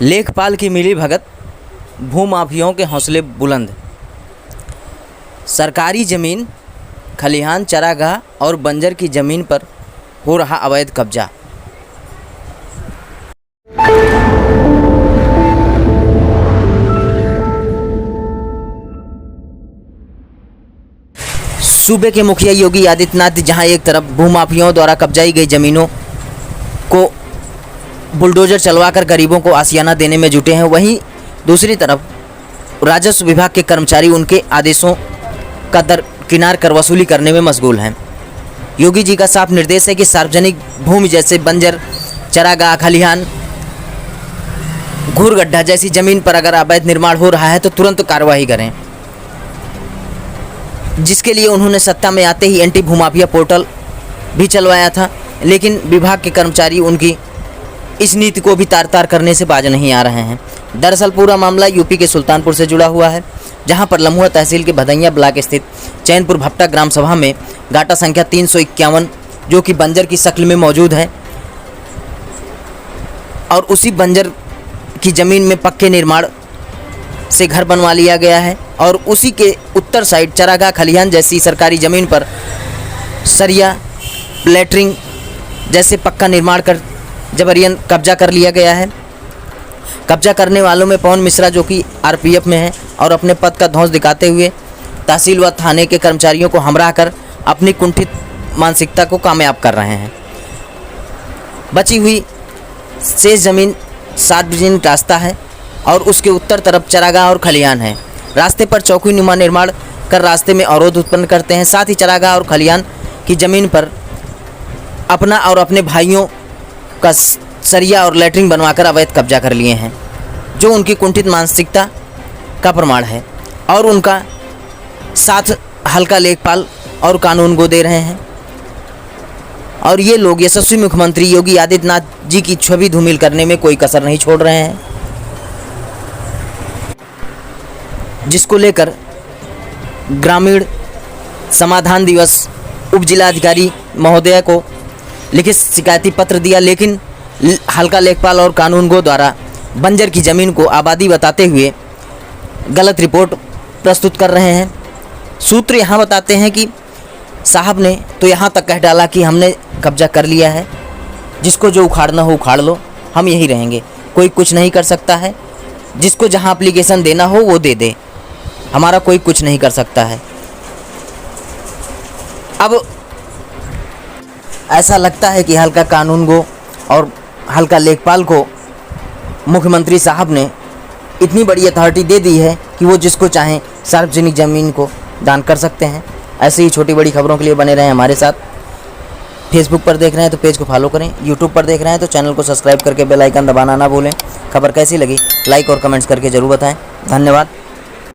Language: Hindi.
लेखपाल की मिली भगत, भूमाफियाओं के हौसले बुलंद। सरकारी ज़मीन, खलिहान, चरागाह और बंजर की ज़मीन पर हो रहा अवैध कब्जा। सूबे के मुखिया योगी आदित्यनाथ जहां एक तरफ भूमाफियाओं द्वारा कब्जाई गई ज़मीनों को बुलडोजर चलवाकर गरीबों को आशियाना देने में जुटे हैं, वहीं दूसरी तरफ राजस्व विभाग के कर्मचारी उनके आदेशों का दरकिनार कर वसूली करने में मशगूल हैं। योगी जी का साफ निर्देश है कि सार्वजनिक भूमि जैसे बंजर, चरागाह, खलिहान, घूर गड्ढा जैसी ज़मीन पर अगर अवैध निर्माण हो रहा है तो तुरंत कार्रवाई करें, जिसके लिए उन्होंने सत्ता में आते ही एंटी भूमाफिया पोर्टल भी चलवाया था, लेकिन विभाग के कर्मचारी उनकी इस नीति को भी तार तार करने से बाज नहीं आ रहे हैं। दरअसल पूरा मामला यूपी के सुल्तानपुर से जुड़ा हुआ है, जहां पर लम्हुआ तहसील के भदैया ब्लॉक स्थित चैनपुर भट्टा ग्राम सभा में गाटा संख्या 351 जो कि बंजर की शक्ल में मौजूद है और उसी बंजर की ज़मीन में पक्के निर्माण से घर बनवा लिया गया है और उसी के उत्तर साइड चरागाह, खलिहान जैसी सरकारी ज़मीन पर सरिया, लैटरिंग जैसे पक्का निर्माण कर जबरियन कब्जा कर लिया गया है। कब्जा करने वालों में पवन मिश्रा जो कि आरपीएफ में है और अपने पद का धौंस दिखाते हुए तहसील व थाने के कर्मचारियों को हमराह कर अपनी कुंठित मानसिकता को कामयाब कर रहे हैं। बची हुई शेष ज़मीन सार्वजनिक रास्ता है और उसके उत्तर तरफ चरागाह और खलिहान है। रास्ते पर चौकी नुमा निर्माण कर रास्ते में अवरोध उत्पन्न करते हैं। साथ ही चरागाह और खलिहान की ज़मीन पर अपना और अपने भाइयों का सरिया और लैटरिंग बनवाकर अवैध कब्जा कर लिए हैं, जो उनकी कुंठित मानसिकता का प्रमाण है और उनका साथ हल्का लेखपाल और कानून को दे रहे हैं। और ये लोग यशस्वी मुख्यमंत्री योगी आदित्यनाथ जी की छवि धूमिल करने में कोई कसर नहीं छोड़ रहे हैं, जिसको लेकर ग्रामीण समाधान दिवस उप जिलाधिकारी महोदय को लिखित शिकायती पत्र दिया, लेकिन हल्का लेखपाल और कानूनगो द्वारा बंजर की ज़मीन को आबादी बताते हुए गलत रिपोर्ट प्रस्तुत कर रहे हैं। सूत्र यहाँ बताते हैं कि साहब ने तो यहाँ तक कह डाला कि हमने कब्जा कर लिया है, जिसको जो उखाड़ना हो उखाड़ लो, हम यहीं रहेंगे, कोई कुछ नहीं कर सकता है, जिसको जहाँ एप्लीकेशन देना हो वो दे दे, हमारा कोई कुछ नहीं कर सकता है। अब ऐसा लगता है कि हल्का कानूनगो और हल्का लेखपाल को मुख्यमंत्री साहब ने इतनी बड़ी अथॉरिटी दे दी है कि वो जिसको चाहें सार्वजनिक ज़मीन को दान कर सकते हैं। ऐसे ही छोटी बड़ी खबरों के लिए बने रहें हमारे साथ। फेसबुक पर देख रहे हैं तो पेज को फॉलो करें, यूट्यूब पर देख रहे हैं तो चैनल को सब्सक्राइब करके बेल आइकन दबाना ना भूलें। खबर कैसी लगी लाइक और कमेंट्स करके ज़रूर बताएं। धन्यवाद।